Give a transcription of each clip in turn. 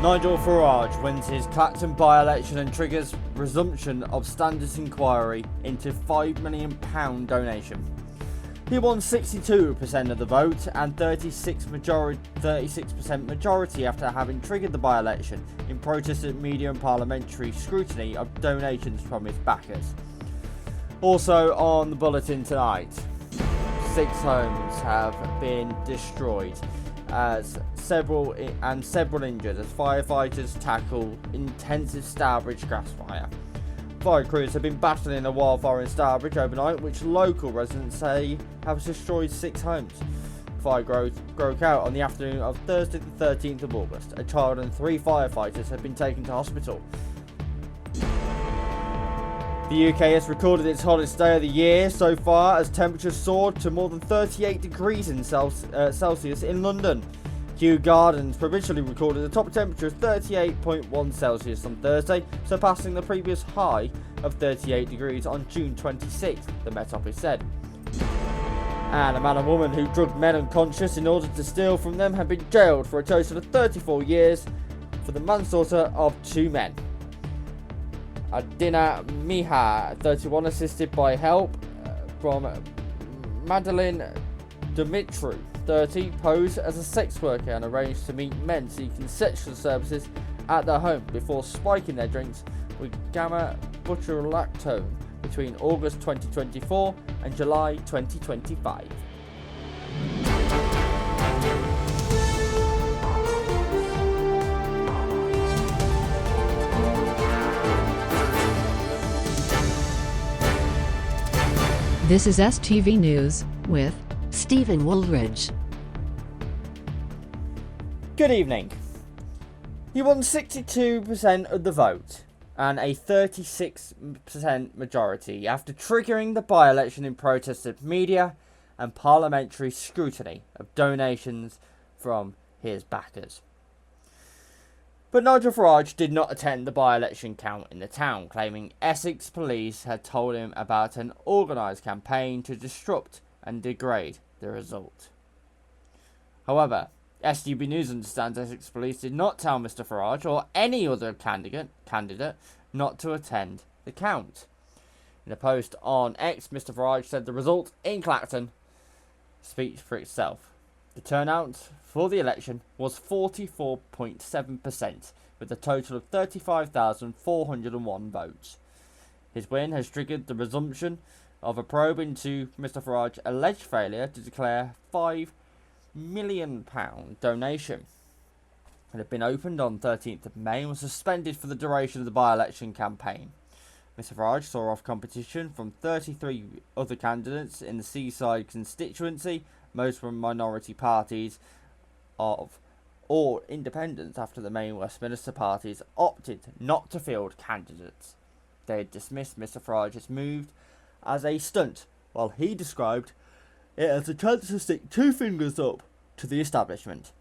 Nigel Farage wins his Clacton by-election and triggers resumption of standards inquiry into £5 million donation. He won 62% of the vote and 36% majority after having triggered the by-election in protest at media and parliamentary scrutiny of donations from his backers. Also on the bulletin tonight, 6 homes have been destroyed as several injured as firefighters tackle intensive Stourbridge grass fire. Fire crews have been battling a wildfire in Stourbridge overnight, which local residents say has destroyed 6 homes. Fire broke out on the afternoon of Thursday the 13th of August. A child and 3 firefighters have been taken to hospital. The UK has recorded its hottest day of the year so far as temperatures soared to more than 38 degrees in Celsius in London. Kew Gardens provincially recorded a top temperature of 38.1 Celsius on Thursday, surpassing the previous high of 38 degrees on June 26th, the Met Office said. And a man and woman who drugged men unconscious in order to steal from them have been jailed for a total of 34 years for the manslaughter of 2 men. Adina Miha, 31, assisted by help from Madeline Dumitru, 30, posed as a sex worker and arranged to meet men seeking sexual services at their home before spiking their drinks with gamma butyrolactone between August 2024 and July 2025. This is STV News with Stephen Woolridge. Good evening. He won 62% of the vote and a 36% majority after triggering the by-election in protest of media and parliamentary scrutiny of donations from his backers. But Nigel Farage did not attend the by-election count in the town, claiming Essex police had told him about an organised campaign to disrupt and degrade the result. However, STV News understands Essex police did not tell Mr Farage or any other candidate not to attend the count. In a post on X, Mr Farage said the result in Clacton speaks for itself. The turnout for the election was 44.7%, with a total of 35,401 votes. His win has triggered the resumption of a probe into Mr Farage's alleged failure to declare £5 million donation. It had been opened on 13th of May and was suspended for the duration of the by-election campaign. Mr Farage saw off competition from 33 other candidates in the Seaside constituency, most from minority parties or independents, after the main Westminster parties opted not to field candidates. They had dismissed Mr Farage's move as a stunt, while he described it as a chance to stick 2 fingers up to the establishment.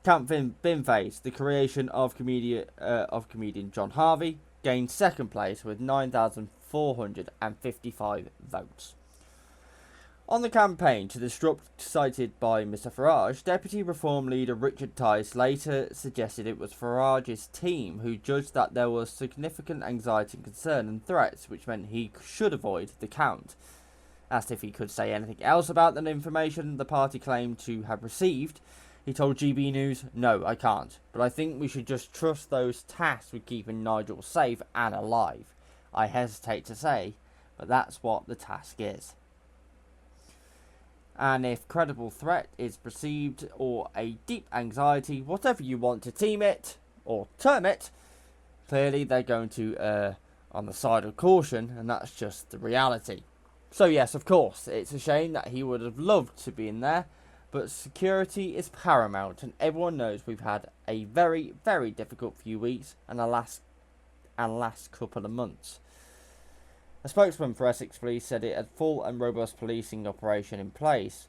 Camp Bin Phase, the creation of comedian John Harvey, gained second place with 9,455 votes. On the campaign to disrupt cited by Mr Farage, Deputy Reform leader Richard Tice later suggested it was Farage's team who judged that there was significant anxiety and concern and threats, which meant he should avoid the count. Asked if he could say anything else about the information the party claimed to have received, he told GB News, "No, I can't, but I think we should just trust those tasked with keeping Nigel safe and alive. I hesitate to say, but that's what the task is. And if credible threat is perceived or a deep anxiety, whatever you want to team it or term it, clearly they're going to err on the side of caution, and that's just the reality." So yes, of course, it's a shame that he would have loved to be in there, but security is paramount, and everyone knows we've had a very, very difficult few weeks and last couple of months. A spokesman for Essex Police said it had full and robust policing operation in place.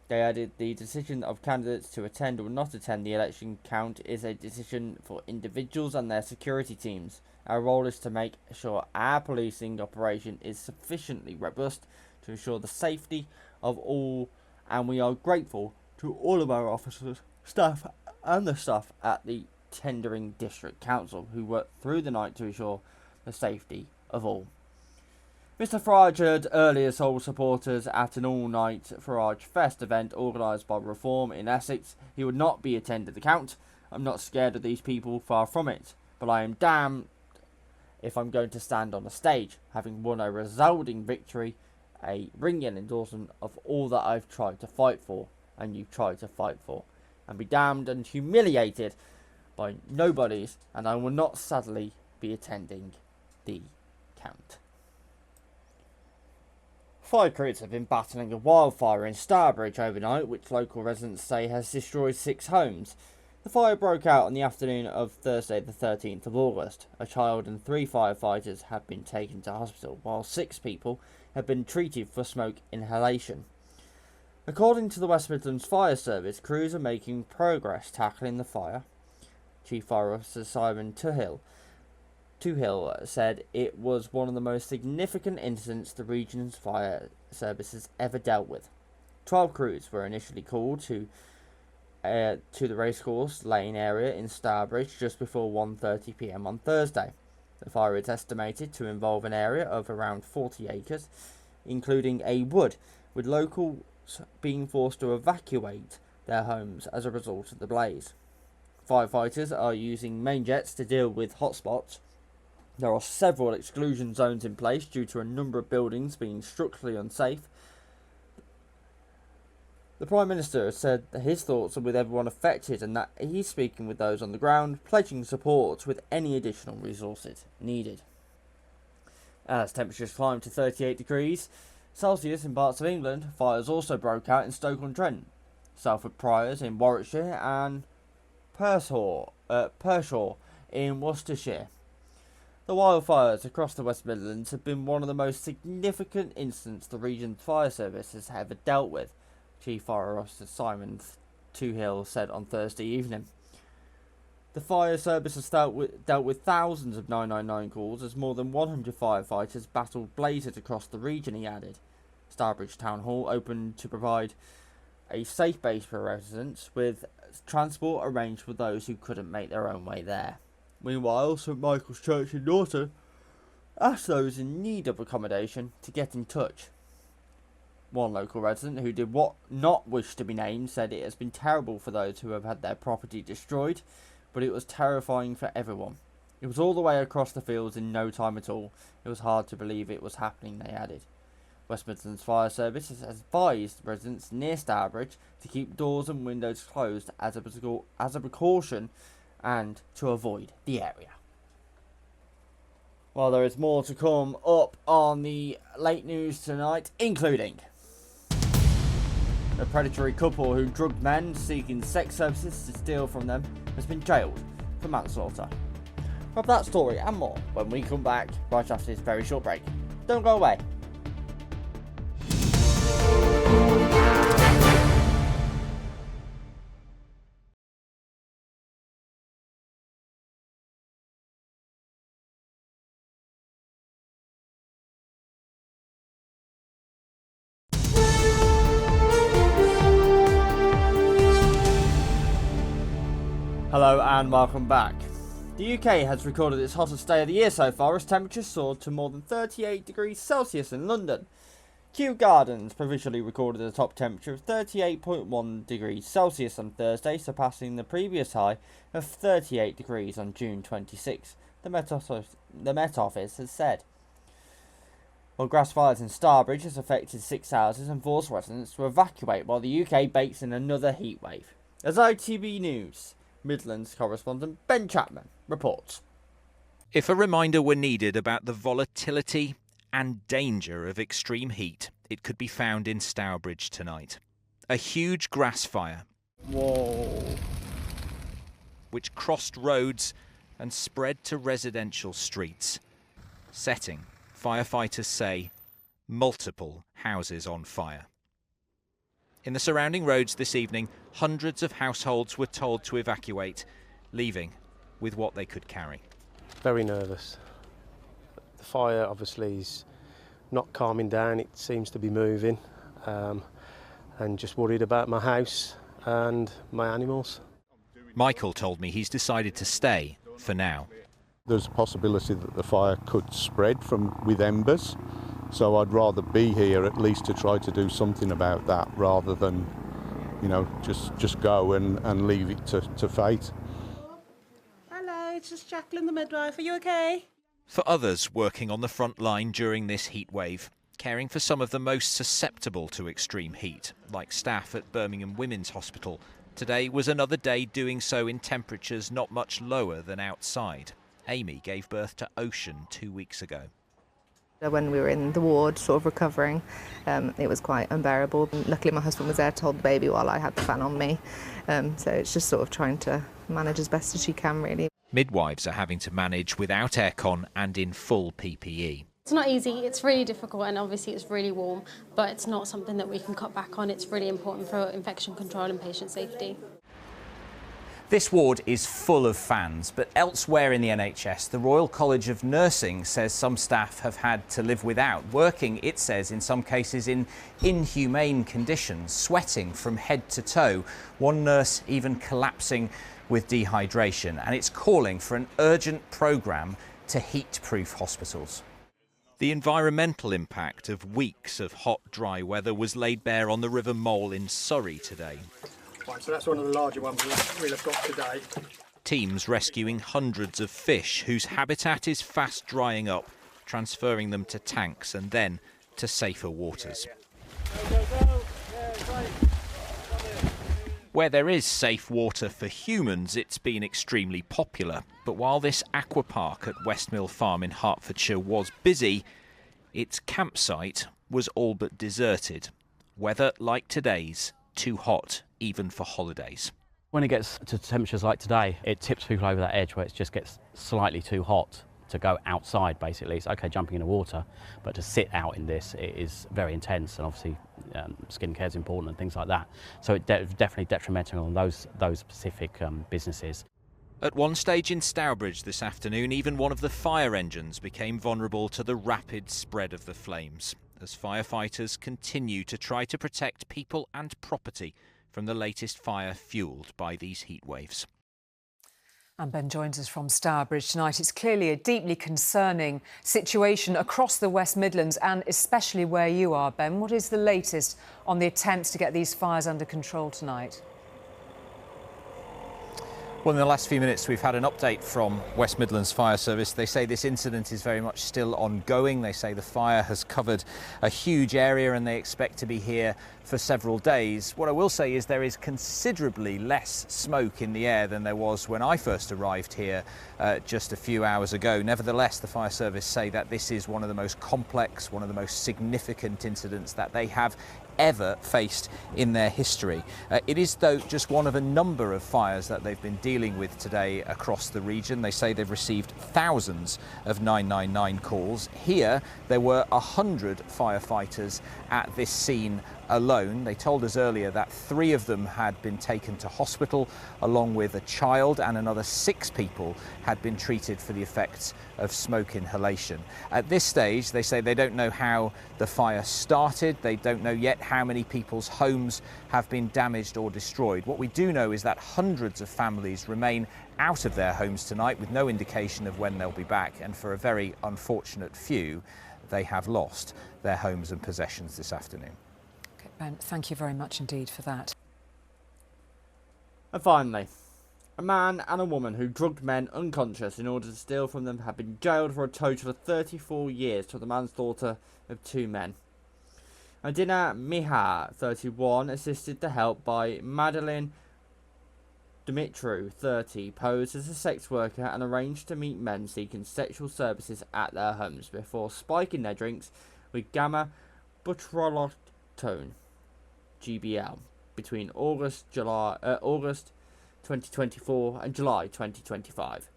They added the decision of candidates to attend or not attend the election count is a decision for individuals and their security teams. Our role is to make sure our policing operation is sufficiently robust to ensure the safety of all, and we are grateful to all of our officers, staff and the staff at the tendering district council, who worked through the night to ensure the safety of all. Mr Farage had earlier told supporters at an all-night Farage Fest event organised by Reform in Essex he would not be attending the count. I'm not scared of these people, far from it, but I am damned if I'm going to stand on a stage, having won a resounding victory, a ringing endorsement of all that I've tried to fight for, and you've tried to fight for, and be damned and humiliated by nobodies, and I will not sadly be attending the count. 5 crews have been battling a wildfire in Stourbridge overnight, which local residents say has destroyed 6 homes. The fire broke out on the afternoon of Thursday the 13th of August. A child and 3 firefighters have been taken to hospital, while 6 people have been treated for smoke inhalation. According to the West Midlands Fire Service, crews are making progress tackling the fire. Chief Fire Officer Simon Tuhill said it was one of the most significant incidents the region's fire service has ever dealt with. 12 crews were initially called to the racecourse lane area in Stourbridge just before 1:30 p.m. on Thursday. The fire is estimated to involve an area of around 40 acres, including a wood, with locals being forced to evacuate their homes as a result of the blaze. Firefighters are using main jets to deal with hotspots. There are several exclusion zones in place due to a number of buildings being structurally unsafe. The Prime Minister has said that his thoughts are with everyone affected and that he's speaking with those on the ground, pledging support with any additional resources needed. As temperatures climbed to 38 degrees Celsius in parts of England, fires also broke out in Stoke-on-Trent, Salford Priors in Warwickshire and Pershaw in Worcestershire. The wildfires across the West Midlands have been one of the most significant incidents the region's fire service has ever dealt with, Chief Fire Officer Simon Tuhill said on Thursday evening. The fire service has dealt with thousands of 999 calls as more than 100 firefighters battled blazes across the region, he added. Stourbridge Town Hall opened to provide a safe base for residents, with transport arranged for those who couldn't make their own way there. Meanwhile, St Michael's Church in Norton asked those in need of accommodation to get in touch. One local resident who did not wish to be named said it has been terrible for those who have had their property destroyed, but it was terrifying for everyone. It was all the way across the fields in no time at all. It was hard to believe it was happening, they added. West Midlands Fire Service has advised residents near Stourbridge to keep doors and windows closed as a precaution and to avoid the area. Well, there is more to come up on the late news tonight, including a predatory couple who drugged men seeking sex services to steal from them has been jailed for manslaughter. We'll have that story and more when we come back right after this very short break. Don't go away. Hello and welcome back. The UK has recorded its hottest day of the year so far as temperatures soared to more than 38 degrees Celsius in London. Kew Gardens provisionally recorded a top temperature of 38.1 degrees Celsius on Thursday, surpassing the previous high of 38 degrees on June 26, the Met Office has said. Well, grass fires in Stourbridge has affected 6 houses and forced residents to evacuate while the UK bakes in another heatwave. As ITV News Midlands correspondent Ben Chapman reports. If a reminder were needed about the volatility and danger of extreme heat, it could be found in Stourbridge tonight. A huge grass fire. Whoa. Which crossed roads and spread to residential streets, setting, firefighters say, multiple houses on fire. In the surrounding roads this evening, hundreds of households were told to evacuate, leaving with what they could carry. Very nervous. The fire obviously is not calming down, it seems to be moving, and just worried about my house and my animals. Michael told me he's decided to stay for now. There's a possibility that the fire could spread with embers, so I'd rather be here at least to try to do something about that rather than, just go and leave it to fate. Hello, it's just Jacqueline the midwife. Are you okay? For others working on the front line during this heat wave, caring for some of the most susceptible to extreme heat, like staff at Birmingham Women's Hospital, today was another day doing so in temperatures not much lower than outside. Amy gave birth to Ocean 2 weeks ago. When we were in the ward, sort of recovering, it was quite unbearable. Luckily, my husband was there to hold the baby while I had the fan on me. So it's just sort of trying to manage as best as you can, really. Midwives are having to manage without aircon and in full PPE. It's not easy, it's really difficult, and obviously it's really warm, but it's not something that we can cut back on. It's really important for infection control and patient safety. This ward is full of fans, but elsewhere in the NHS, the Royal College of Nursing says some staff have had to live without, working, it says, in some cases in inhumane conditions, sweating from head to toe, one nurse even collapsing with dehydration, and it's calling for an urgent programme to heat-proof hospitals. The environmental impact of weeks of hot, dry weather was laid bare on the River Mole in Surrey today. Right, so that's one of the larger ones we'll have got today. Teams rescuing hundreds of fish whose habitat is fast drying up, transferring them to tanks and then to safer waters. Where there is safe water for humans, it's been extremely popular. But while this aqua park at Westmill Farm in Hertfordshire was busy, its campsite was all but deserted. Weather like today's, too hot even for holidays. When it gets to temperatures like today, it tips people over that edge where it just gets slightly too hot to go outside, basically. It's okay jumping in the water, but to sit out in this, it is very intense, and obviously skin care is important and things like that. So it's definitely detrimental on those specific businesses. At one stage in Stourbridge this afternoon, even one of the fire engines became vulnerable to the rapid spread of the flames, as firefighters continue to try to protect people and property from the latest fire fuelled by these heat waves. And Ben joins us from Stourbridge tonight. It's clearly a deeply concerning situation across the West Midlands and especially where you are, Ben. What is the latest on the attempts to get these fires under control tonight? Well, in the last few minutes, we've had an update from West Midlands Fire Service. They say this incident is very much still ongoing. They say the fire has covered a huge area and they expect to be here for several days. What I will say is there is considerably less smoke in the air than there was when I first arrived here just a few hours ago. Nevertheless, the Fire Service say that this is one of the most complex, one of the most significant incidents that they have ever faced in their history. It is, though, just one of a number of fires that they've been dealing with today across the region. They say they've received thousands of 999 calls. Here, there were 100 firefighters at this scene alone. They told us earlier that 3 of them had been taken to hospital along with a child, and another 6 people had been treated for the effects of smoke inhalation. At this stage, they say they don't know how the fire started. They don't know yet how many people's homes have been damaged or destroyed. What we do know is that hundreds of families remain out of their homes tonight with no indication of when they'll be back, and for a very unfortunate few, they have lost their homes and possessions this afternoon. Okay, Ben, thank you very much indeed for that. And finally, a man and a woman who drugged men unconscious in order to steal from them have been jailed for a total of 34 years for the manslaughter of 2 men. Adina Mihar, 31, assisted the help by Madeline Dimitru, 30, posed as a sex worker and arranged to meet men seeking sexual services at their homes before spiking their drinks with gamma butyrolatone, GBL, between August 2024 and July 2025.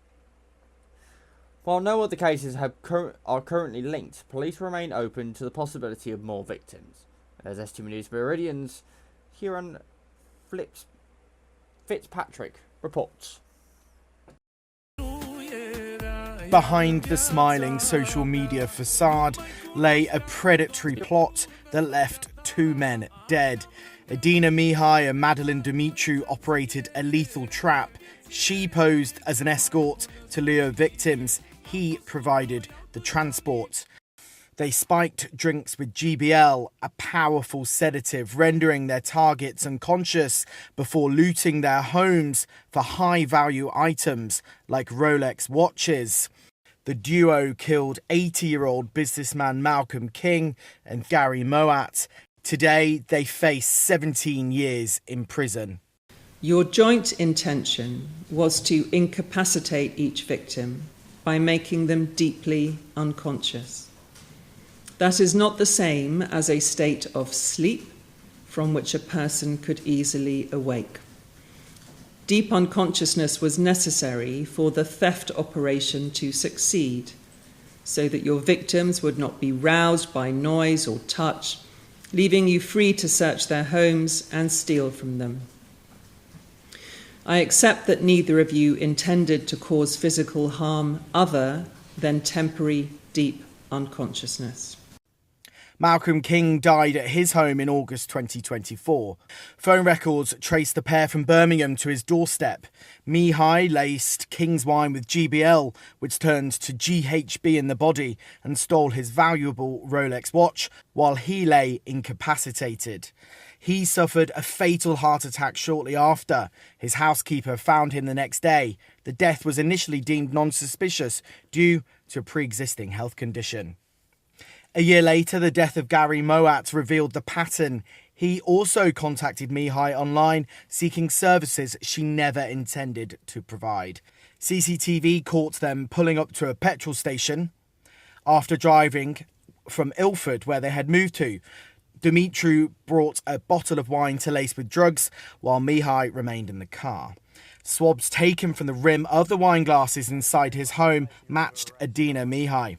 While no other cases are currently linked, police remain open to the possibility of more victims. As STV News Meridian's Kieran Fitzpatrick reports. Behind the smiling social media facade lay a predatory plot that left 2 men dead. Adina Mihai and Madeline Dumitru operated a lethal trap. She posed as an escort to lure victims. He provided the transport. They spiked drinks with GBL, a powerful sedative, rendering their targets unconscious before looting their homes for high-value items like Rolex watches. The duo killed 80-year-old businessman Malcolm King and Gary Moat. Today, they face 17 years in prison. Your joint intention was to incapacitate each victim by making them deeply unconscious. That is not the same as a state of sleep from which a person could easily awake. Deep unconsciousness was necessary for the theft operation to succeed, so that your victims would not be roused by noise or touch, leaving you free to search their homes and steal from them. I accept that neither of you intended to cause physical harm other than temporary deep unconsciousness. Malcolm King died at his home in August 2024. Phone records traced the pair from Birmingham to his doorstep. Mihai laced King's wine with GBL, which turned to GHB in the body, and stole his valuable Rolex watch while he lay incapacitated. He suffered a fatal heart attack shortly after. His housekeeper found him the next day. The death was initially deemed non-suspicious due to a pre-existing health condition. A year later, the death of Gary Moat revealed the pattern. He also contacted Mihai online, seeking services she never intended to provide. CCTV caught them pulling up to a petrol station after driving from Ilford, where they had moved to. Dumitru brought a bottle of wine to lace with drugs, while Mihai remained in the car. Swabs taken from the rim of the wine glasses inside his home matched Adina Mihai.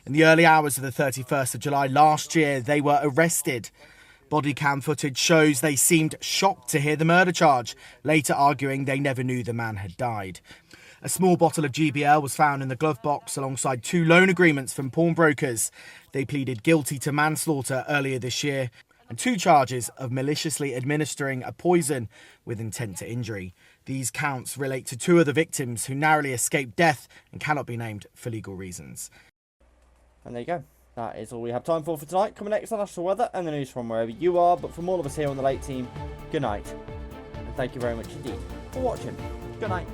In the early hours of the 31st of July last year, they were arrested. Body cam footage shows they seemed shocked to hear the murder charge, later arguing they never knew the man had died. A small bottle of GBL was found in the glove box alongside 2 loan agreements from pawnbrokers. They pleaded guilty to manslaughter earlier this year and 2 charges of maliciously administering a poison with intent to injury. These counts relate to 2 of the victims who narrowly escaped death and cannot be named for legal reasons. And there you go. That is all we have time for tonight. Coming next, the national weather and the news from wherever you are. But from all of us here on the Late Team, good night. And thank you very much indeed for watching. Good night.